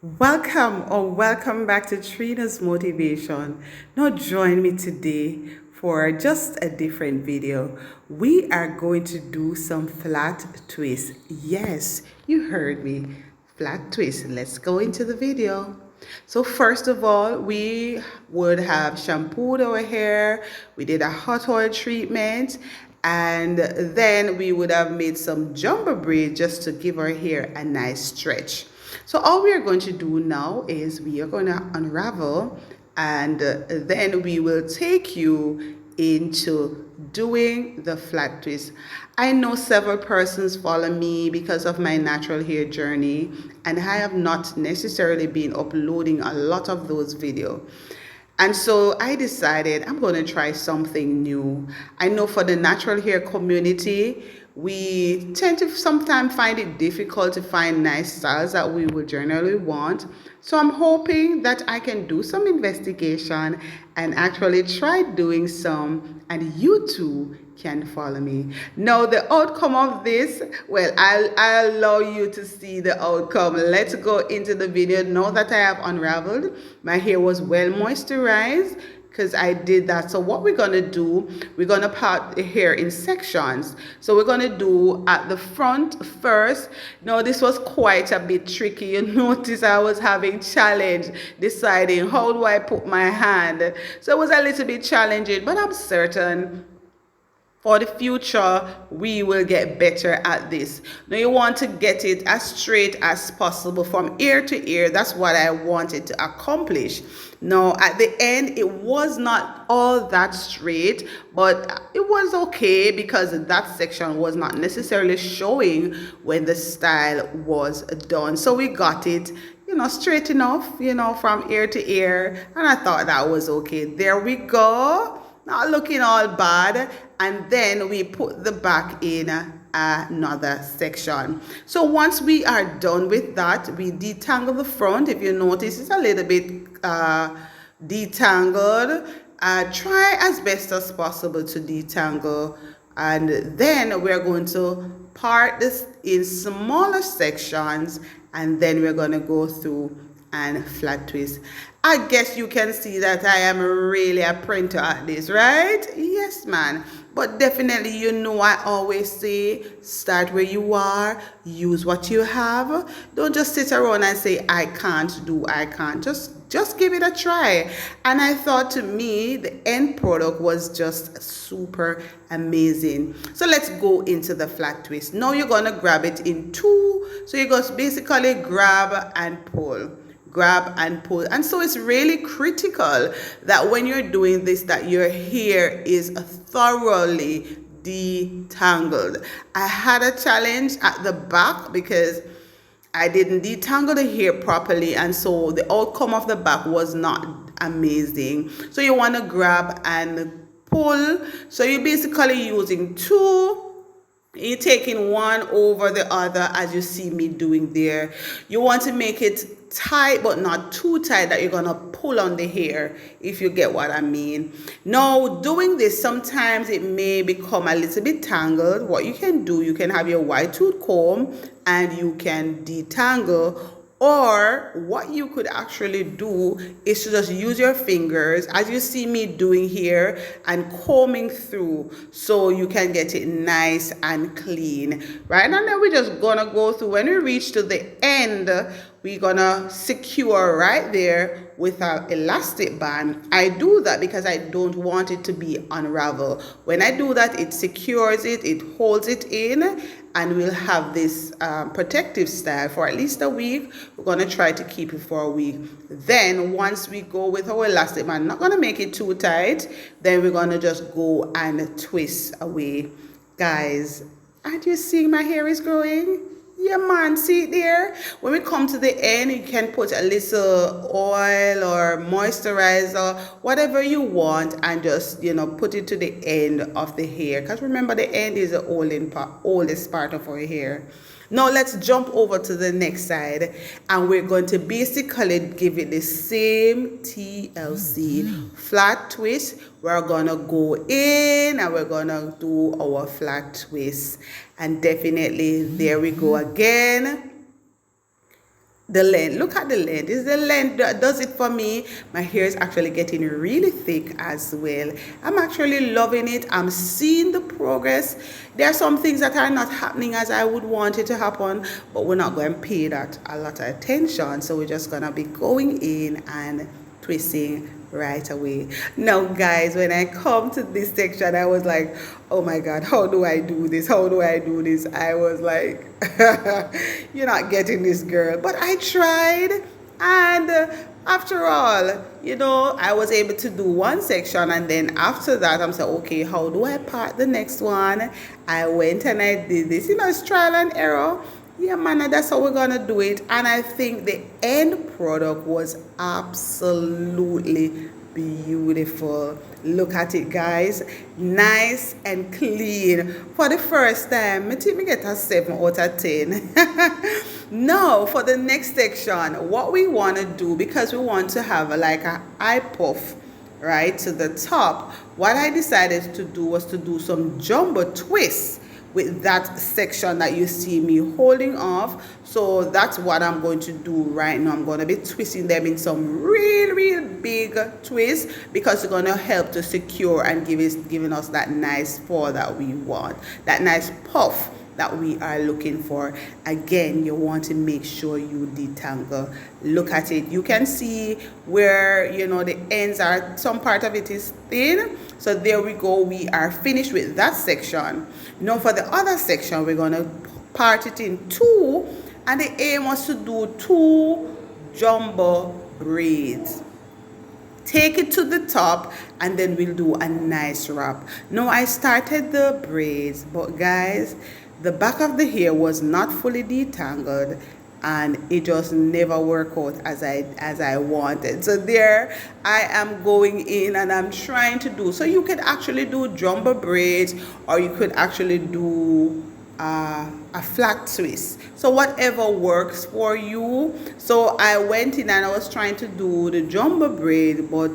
Welcome back to Trina's Motivation. Now join me today for just a different video. We are going to do some flat twists. Yes, you heard me. Flat twist. Let's go into the video. So first of all, we would have shampooed our hair. We did a hot oil treatment, and then we would have made some jumbo braid just to give our hair a nice stretch. So all we are going to do now is we are going to unravel, and then we will take you into doing the flat twist. I know several persons follow me because of my natural hair journey, and I have not necessarily been uploading a lot of those videos. And so I decided I'm going to try something new. I know for the natural hair community, we tend to sometimes find it difficult to find nice styles that we would generally want. So I'm hoping that I can do some investigation and actually try doing some, and you too can follow me. Now, the outcome of this, well, I'll allow you to see the outcome. Let's go into the video. Now that I have unraveled, my hair was well moisturized because I did that. So what we're going to do, we're going to part the hair in sections. So we're going to do at the front first. Now this was quite a bit tricky. You notice I was having challenge deciding how do I put my hand. So it was a little bit challenging, but I'm certain for the future we will get better at this. Now you want to get it as straight as possible from ear to ear. That's what I wanted to accomplish. Now at the end it was not all that straight, but it was okay because that section was not necessarily showing when the style was done. So we got it straight enough, from ear to ear, and I thought that was okay. There we go, not looking all bad. And then we put the back in another section. So once we are done with that, we detangle the front. If you notice, it's a little bit detangled. Try as best as possible to detangle, and then we're going to part this in smaller sections, and then we're going to go through and flat twist. I guess you can see that I am really a printer at this, right? Yes, man. But definitely, I always say, start where you are, use what you have. Don't just sit around and say, I can't. Just give it a try. And I thought, to me, the end product was just super amazing. So let's go into the flat twist. Now you're going to grab it in two. So you're going to basically grab and pull. And so it's really critical that when you're doing this, that your hair is thoroughly detangled. I had a challenge at the back because I didn't detangle the hair properly, and so the outcome of the back was not amazing. So you want to grab and pull. So you're basically using two. You're taking one over the other, as you see me doing there. You want to make it tight, but not too tight that you're going to pull on the hair, if you get what I mean. Now, doing this, sometimes it may become a little bit tangled. What you can do, you can have your white tooth comb and you can detangle. Or what you could actually do is to just use your fingers, as you see me doing here, and combing through so you can get it nice and clean, right? And then we're just gonna go through. When we reach to the end, we're gonna secure right there with our elastic band. I do that because I don't want it to be unraveled. When I do that, it secures it, it holds it in, and we'll have this protective style for at least a week. We're going to try to keep it for a week. Then once we go with our elastic band, not going to make it too tight, then we're going to just go and twist away. Guys, aren't you seeing my hair is growing? Yeah, man, see it there? When we come to the end, you can put a little oil or moisturizer, whatever you want, and just, put it to the end of the hair. Because remember, the end is the oldest part of our hair. Now let's jump over to the next side, and we're going to basically give it the same TLC flat twist. We're gonna go in and we're gonna do our flat twist, and definitely there we go again. the length. Look at the length. Is the length that does it for me. My hair is actually getting really thick as well. I'm actually loving it. I'm seeing the progress. There are some things that are not happening as I would want it to happen, but we're not going to pay that a lot of attention. So we're just going to be going in and twisting right away. Now guys, when I come to this section, I was like, oh my god, how do I do this? How do I do this? I was like, you're not getting this, girl. But I tried, and after all, you know, I was able to do one section, and then after that I'm saying, okay, how do I part the next one? I went and I did this, you know, it's trial and error. Yeah, man, that's how we're gonna do it. And I think the end product was absolutely beautiful. Look at it, guys. Nice and clean. For the first time, I think we get a 7 out of 10. Now, for the next section, what we want to do, because we want to have like a eye puff right to the top, what I decided to do was to do some jumbo twists with that section that you see me holding off. So that's what I'm going to do right now. I'm going to be twisting them in some real big twists, because it's going to help to secure and giving us that nice fall that we want, that nice puff that we are looking for. Again, you want to make sure you detangle. Look at it. You can see where, you know, the ends are, some part of it is thin. So there we go. We are finished with that section. Now for the other section, we're going to part it in 2, and the aim was to do 2 jumbo braids. Take it to the top, and then we'll do a nice wrap. Now I started the braids, but guys, the back of the hair was not fully detangled, and it just never worked out as I wanted. So there I am going in and I'm trying to do, so you could actually do jumbo braids, or you could actually do a flat twist, so whatever works for you. So I went in and I was trying to do the jumbo braid, but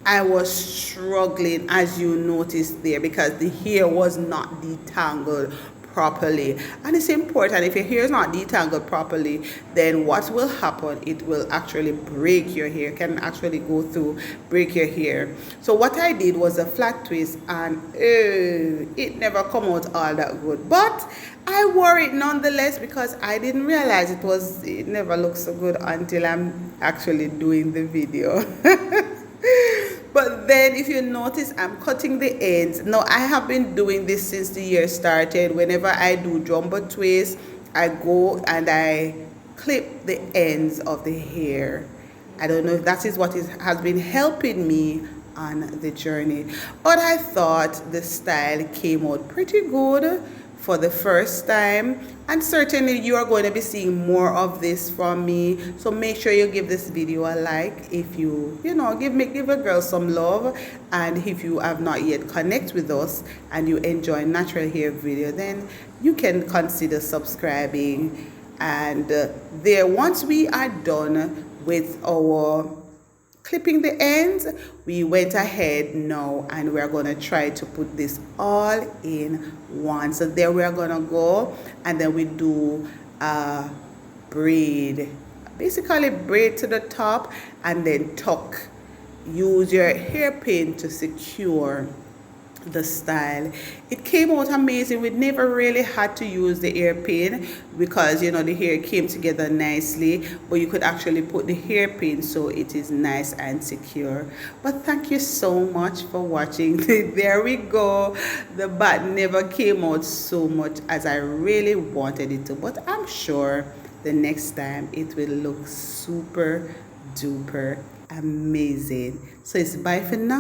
I was struggling, as you noticed there, because the hair was not detangled properly. And it's important, if your hair is not detangled properly, then what will happen, it will actually break your hair, can actually go through, break your hair. So what I did was a flat twist, and it never come out all that good, but I wore it nonetheless, because I didn't realize it never looks so good until I'm actually doing the video. But then if you notice, I'm cutting the ends. Now I have been doing this since the year started. Whenever I do jumbo twist, I go and I clip the ends of the hair. I don't know if that is what has been helping me on the journey, but I thought the style came out pretty good for the first time, and certainly you are going to be seeing more of this from me. So make sure you give this video a like if you know, give a girl some love. And if you have not yet connect with us and you enjoy natural hair video, then you can consider subscribing. And there, once we are done with our clipping the ends, we went ahead now and we're going to try to put this all in one. So there we are going to go, and then we do a braid, basically braid to the top and then tuck. Use your hairpin to secure the style. It came out amazing. We never really had to use the hairpin, because you know the hair came together nicely, but you could actually put the hairpin so it is nice and secure. But thank you so much for watching. There we go. The bat never came out so much as I really wanted it to, but I'm sure the next time it will look super duper amazing. So it's bye for now.